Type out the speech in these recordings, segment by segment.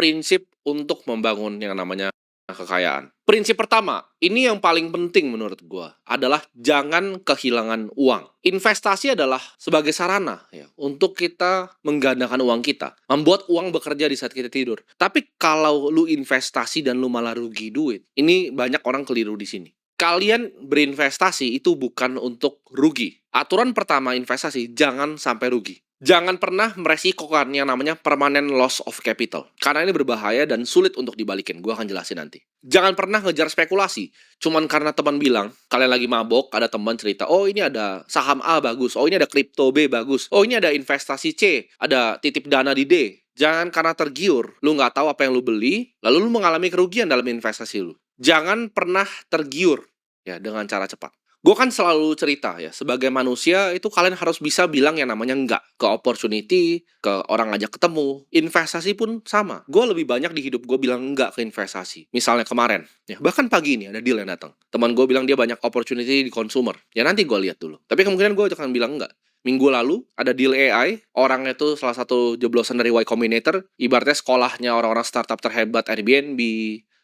prinsip untuk membangun yang namanya kekayaan. Prinsip pertama, ini yang paling penting menurut gua, adalah jangan kehilangan uang. Investasi adalah sebagai sarana ya untuk kita menggandakan uang kita, membuat uang bekerja di saat kita tidur. Tapi kalau lu investasi dan lu malah rugi duit, ini banyak orang keliru di sini. Kalian berinvestasi itu bukan untuk rugi. Aturan pertama investasi, jangan sampai rugi. Jangan pernah meresikokan yang namanya permanent loss of capital. Karena ini berbahaya dan sulit untuk dibalikin. Gue akan jelasin nanti. Jangan pernah ngejar spekulasi. Cuman karena teman bilang, kalian lagi mabok, ada teman cerita, oh ini ada saham A bagus, oh ini ada kripto B bagus, oh ini ada investasi C, ada titip dana di D. Jangan karena tergiur, lu nggak tahu apa yang lu beli, lalu lu mengalami kerugian dalam investasi lu. Jangan pernah tergiur ya dengan cara cepat. Gue kan selalu cerita ya, sebagai manusia itu kalian harus bisa bilang yang namanya enggak ke opportunity, ke orang ngajak ketemu. Investasi pun sama. Gue lebih banyak di hidup gue bilang enggak ke investasi. Misalnya kemarin, ya bahkan pagi ini ada deal yang datang. Teman gue bilang dia banyak opportunity di consumer. Ya nanti gue lihat dulu. Tapi kemungkinan gue akan bilang enggak. Minggu lalu ada deal AI, orangnya itu salah satu jeblosan dari Y Combinator, ibaratnya sekolahnya orang-orang startup terhebat Airbnb,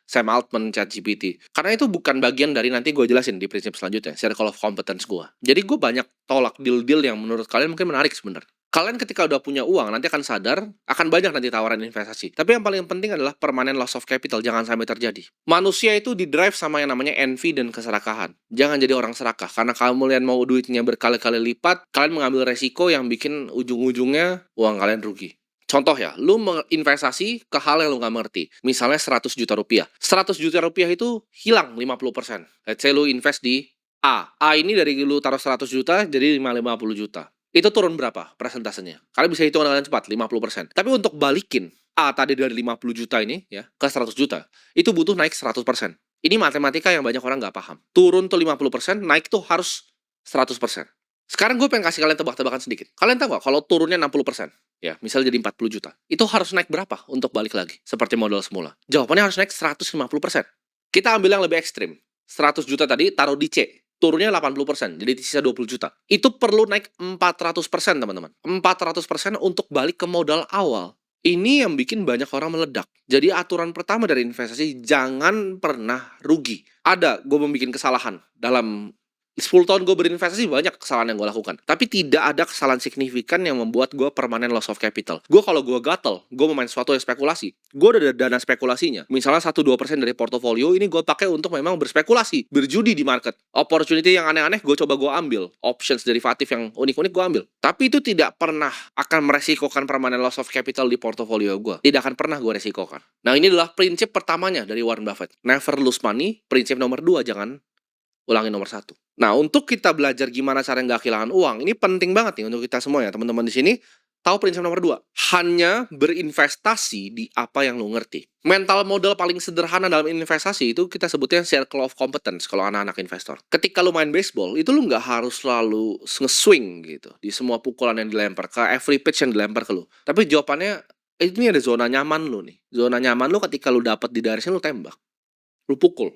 Sam Altman, ChatGPT. Karena itu bukan bagian dari nanti gue jelasin di prinsip selanjutnya, circle of competence gue. Jadi gue banyak tolak deal-deal yang menurut kalian mungkin menarik sebenarnya. Kalian ketika udah punya uang, nanti akan sadar, akan banyak nanti tawaran investasi. Tapi yang paling penting adalah permanent loss of capital, jangan sampai terjadi. Manusia itu didrive sama yang namanya envy dan keserakahan. Jangan jadi orang serakah, karena kalian mau duitnya berkali-kali lipat, kalian mengambil resiko yang bikin ujung-ujungnya uang kalian rugi. Contoh ya, lu menginvestasi ke hal yang lu nggak mengerti. Misalnya 100 juta rupiah. 100 juta rupiah itu hilang 50%. Let's say lu invest di A. A ini dari lu taruh 100 juta jadi 50 juta. Itu turun berapa persentasenya? Kalian bisa hitung dengan cepat, 50%. Tapi untuk balikin A tadi dari 50 juta ini ya ke 100 juta, itu butuh naik 100%. Ini matematika yang banyak orang nggak paham. Turun tuh 50%, naik tuh harus 100%. Sekarang gue pengen kasih kalian tebak-tebakan sedikit. Kalian tahu nggak kalau turunnya 60%? Ya, misalnya jadi 40 juta. Itu harus naik berapa untuk balik lagi? Seperti modal semula. Jawabannya harus naik 150%. Kita ambil yang lebih ekstrim. 100 juta tadi taruh di C. Turunnya 80%, jadi sisa 20 juta. Itu perlu naik 400%, teman-teman. 400% untuk balik ke modal awal. Ini yang bikin banyak orang meledak. Jadi aturan pertama dari investasi, jangan pernah rugi. Ada, gue membuat kesalahan dalam 10 tahun gue berinvestasi, banyak kesalahan yang gue lakukan. Tapi tidak ada kesalahan signifikan yang membuat gue permanent loss of capital. Gue kalau gue gatel, gue mau main sesuatu yang spekulasi, gue udah ada dana spekulasinya. Misalnya 1-2% dari portofolio ini gue pakai untuk memang berspekulasi, berjudi di market. Opportunity yang aneh-aneh gue coba gue ambil. Options derivatif yang unik-unik gue ambil. Tapi itu tidak pernah akan meresikokan permanent loss of capital di portofolio gue. Tidak akan pernah gue resikokan. Nah ini adalah prinsip pertamanya dari Warren Buffett. Never lose money. Prinsip nomor 2, jangan ulangi nomor 1. Nah, untuk kita belajar gimana cara nggak kehilangan uang, ini penting banget nih untuk kita semua ya, teman-teman di sini. Tahu prinsip nomor 2, hanya berinvestasi di apa yang lu ngerti. Mental modal paling sederhana dalam investasi itu kita sebutnya circle of competence kalau anak-anak investor. Ketika lu main baseball, itu lu nggak harus selalu nge-swing gitu di semua pukulan yang dilempar, ke every pitch yang dilempar ke lu. Tapi jawabannya, ini ada zona nyaman lu nih. Zona nyaman lu ketika lu dapet di garisnya lu tembak. Lu pukul.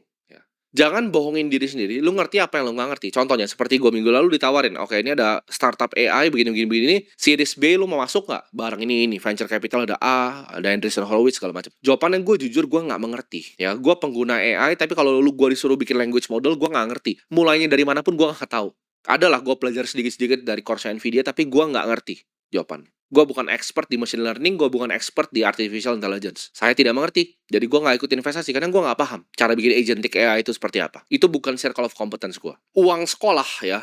Jangan bohongin diri sendiri, lu ngerti apa yang lu nggak ngerti. Contohnya, seperti gue minggu lalu ditawarin, oke ini ada startup AI begini-begini, series B lu mau masuk nggak? Barang ini, venture capital ada A, ada Andreessen Horowitz, segala macam. Jawabannya gue jujur, gue nggak mengerti. Ya, gue pengguna AI, tapi kalau gue disuruh bikin language model, gue nggak ngerti. Mulainya dari mana pun gue nggak tahu. Adalah gue belajar sedikit-sedikit dari course Nvidia, tapi gue nggak ngerti jawaban. Gue bukan expert di machine learning, gue bukan expert di artificial intelligence. Saya tidak mengerti, jadi gue nggak ikut investasi karena gue nggak paham cara bikin agentic AI itu seperti apa. Itu bukan circle of competence gue. Uang sekolah ya,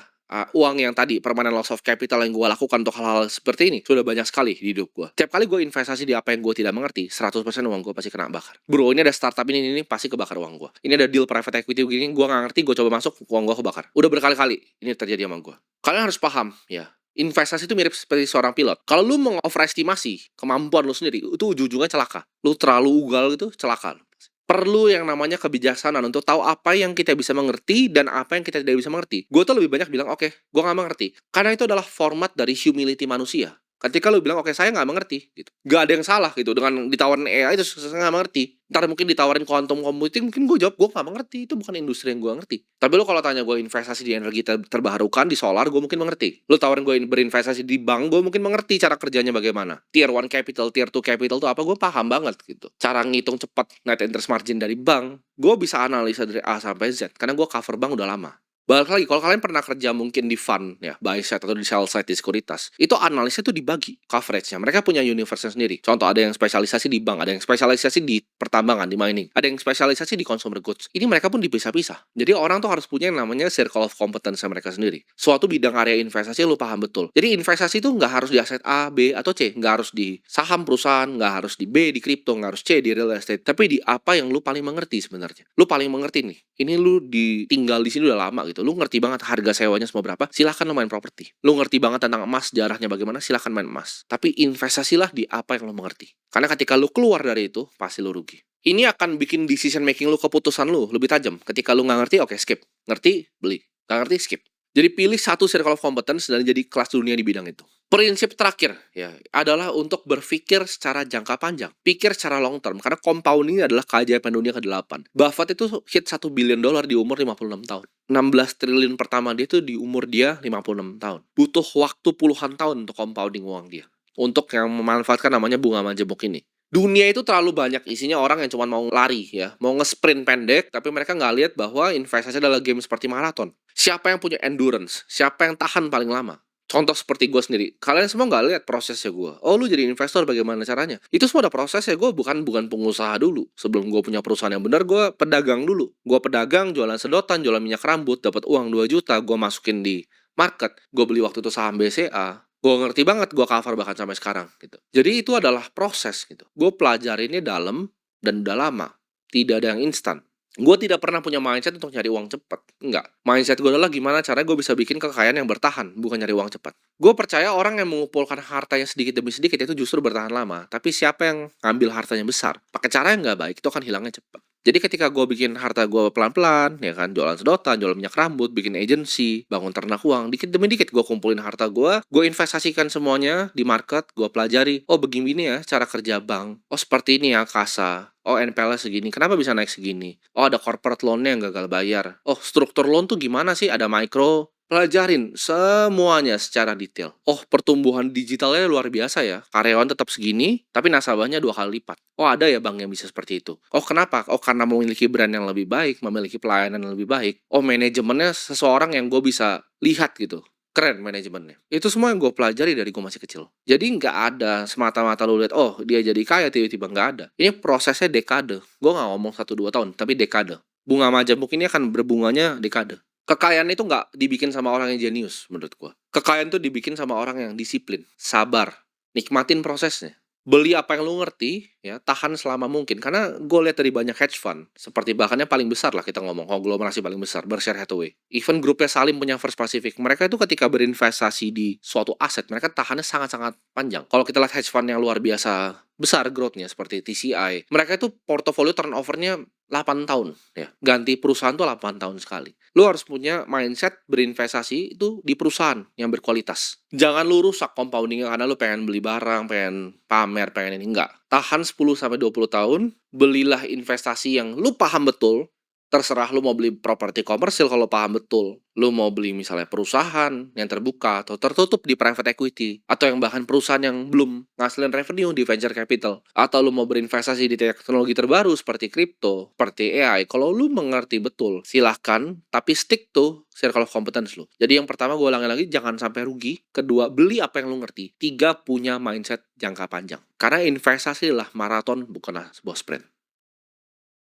uang yang tadi permanent loss of capital yang gue lakukan untuk hal-hal seperti ini sudah banyak sekali di hidup gue. Tiap kali gue investasi di apa yang gue tidak mengerti, 100% uang gue pasti kena bakar. Bro, ini ada startup ini pasti kebakar uang gue. Ini ada deal private equity begini, gue nggak ngerti, gue coba masuk, uang gue kebakar. Udah berkali-kali ini terjadi sama gue. Kalian harus paham ya. Investasi itu mirip seperti seorang pilot. Kalau lu mengoverestimasi kemampuan lu sendiri, itu ujung-ujungnya celaka. Lu terlalu ugal gitu, celaka. Perlu yang namanya kebijaksanaan untuk tahu apa yang kita bisa mengerti dan apa yang kita tidak bisa mengerti. Gue tuh lebih banyak bilang, oke, gue gak mengerti. Karena itu adalah format dari humility manusia. Ketika lu bilang, "Oke, saya nggak mengerti," gitu. Nggak ada yang salah gitu dengan ditawarin AI terus saya nggak mengerti. Entar mungkin ditawarin quantum computing mungkin gue jawab, "Gue nggak mengerti, itu bukan industri yang gue ngerti." Tapi lu kalau tanya gue investasi di energi terbarukan, di solar, gue mungkin mengerti. Lu tawarin gue berinvestasi di bank, gue mungkin mengerti cara kerjanya bagaimana. Tier 1 capital, Tier 2 capital itu apa, gue paham banget gitu. Cara ngitung cepat net interest margin dari bank, gue bisa analisa dari A sampai Z, karena gue cover bank udah lama. Balik lagi, kalau kalian pernah kerja mungkin di fund ya, buy side atau di sell side di sekuritas, itu analisnya tuh dibagi coveragenya. Mereka punya universe sendiri. Contoh, ada yang spesialisasi di bank, ada yang spesialisasi di pertambangan, di mining, ada yang spesialisasi di consumer goods. Ini mereka pun dipisah-pisah. Jadi orang tuh harus punya yang namanya circle of competence mereka sendiri. Suatu bidang area investasi lu paham betul. Jadi investasi itu nggak harus di aset A, B, atau C. Nggak harus di saham perusahaan, nggak harus di B, di kripto, nggak harus C, di real estate. Tapi di apa yang lu paling mengerti sebenarnya. Lu paling mengerti nih. Ini lu tinggal di sini udah lama gitu. Lu ngerti banget harga sewanya semua berapa, silahkan lu main properti. Lu ngerti banget tentang emas, sejarahnya bagaimana, silahkan main emas. Tapi investasilah di apa yang lu mengerti. Karena ketika lu keluar dari itu, pasti lu rugi. Ini akan bikin decision making lu, keputusan lu lebih tajam. Ketika lu nggak ngerti, oke, skip. Ngerti, beli. Nggak ngerti, skip. Jadi pilih satu circle of competence dan jadi kelas dunia di bidang itu. Prinsip terakhir ya adalah untuk berpikir secara jangka panjang, pikir secara long term, karena compounding adalah keajaiban dunia ke-8. Buffett itu hit $1 billion di umur 56 tahun. 16 triliun pertama dia itu di umur dia 56 tahun. Butuh waktu puluhan tahun untuk compounding uang dia. Untuk yang memanfaatkan namanya bunga majemuk ini. Dunia itu terlalu banyak isinya orang yang cuma mau lari ya, mau nge-sprint pendek, tapi mereka nggak lihat bahwa investasi adalah game seperti maraton. Siapa yang punya endurance? Siapa yang tahan paling lama? Contoh seperti gue sendiri, kalian semua nggak lihat prosesnya gue. Oh, lu jadi investor bagaimana caranya? Itu semua ada prosesnya. Gue bukan pengusaha dulu. Sebelum gue punya perusahaan yang benar, gue pedagang dulu. Gue pedagang, jualan sedotan, jualan minyak rambut, dapat uang 2 juta, gue masukin di market. Gue beli waktu itu saham BCA. Gue ngerti banget, gue cover bahkan sampai sekarang gitu. Jadi itu adalah proses gitu. Gue pelajarinnya dalam dan udah lama. Tidak ada yang instan. Gue tidak pernah punya mindset untuk nyari uang cepat. Enggak. Mindset gue adalah gimana caranya gue bisa bikin kekayaan yang bertahan, bukan nyari uang cepat. Gue percaya orang yang mengumpulkan hartanya sedikit demi sedikit itu justru bertahan lama. Tapi siapa yang ngambil hartanya besar, pakai cara yang nggak baik, itu akan hilangnya cepat. Jadi ketika gue bikin harta gue pelan-pelan, ya kan, jualan sedotan, jualan minyak rambut, bikin agency, bangun ternak uang, dikit demi dikit gue kumpulin harta gue investasikan semuanya di market, gue pelajari, oh begini ya cara kerja bank, oh seperti ini ya kasa, oh NPL segini, kenapa bisa naik segini, oh ada corporate loan-nya yang gagal bayar, oh struktur loan tuh gimana sih, ada micro. Pelajarin semuanya secara detail. Oh, pertumbuhan digitalnya luar biasa ya. Karyawan tetap segini, tapi nasabahnya 2 kali lipat. Oh, ada ya bank yang bisa seperti itu. Oh, kenapa? Oh, karena memiliki brand yang lebih baik, memiliki pelayanan yang lebih baik. Oh, manajemennya seseorang yang gue bisa lihat gitu. Keren manajemennya. Itu semua yang gue pelajari dari gue masih kecil. Jadi nggak ada semata-mata lu lihat, oh dia jadi kaya tiba-tiba, nggak ada. Ini prosesnya dekade. Gue nggak ngomong 1-2 tahun, tapi dekade. Bunga majemuk ini akan berbunganya dekade. Kekayaan itu nggak dibikin sama orang yang jenius menurut gua. Kekayaan itu dibikin sama orang yang disiplin, sabar, nikmatin prosesnya. Beli apa yang lu ngerti, ya tahan selama mungkin. Karena gue lihat dari banyak hedge fund, seperti bahkannya paling besar lah kita ngomong, konglomerasi paling besar, Berkshire Hathaway. Even grupnya Salim punya First Pacific, mereka itu ketika berinvestasi di suatu aset, mereka tahannya sangat-sangat panjang. Kalau kita lihat hedge fund yang luar biasa besar growth-nya seperti TCI, mereka itu portofolio turnover-nya 8 tahun ya. Ganti perusahaan tuh 8 tahun sekali. Lu harus punya mindset berinvestasi itu di perusahaan yang berkualitas. Jangan lu rusak compoundingnya karena lu pengen beli barang, pengen pamer, pengen ini. Enggak. Tahan 10-20 tahun, belilah investasi yang lu paham betul. Terserah lu mau beli properti komersil kalau paham betul. Lu mau beli misalnya perusahaan yang terbuka atau tertutup di private equity, atau yang bahkan perusahaan yang belum ngasilin revenue di venture capital, atau lu mau berinvestasi di teknologi terbaru seperti kripto, seperti AI. Kalau lu mengerti betul, silahkan, tapi stick to circle of competence lu. Jadi yang pertama gue ulangi lagi, jangan sampai rugi. Kedua, beli apa yang lu ngerti. 3, punya mindset jangka panjang. Karena investasi adalah maraton, bukanlah sebuah sprint.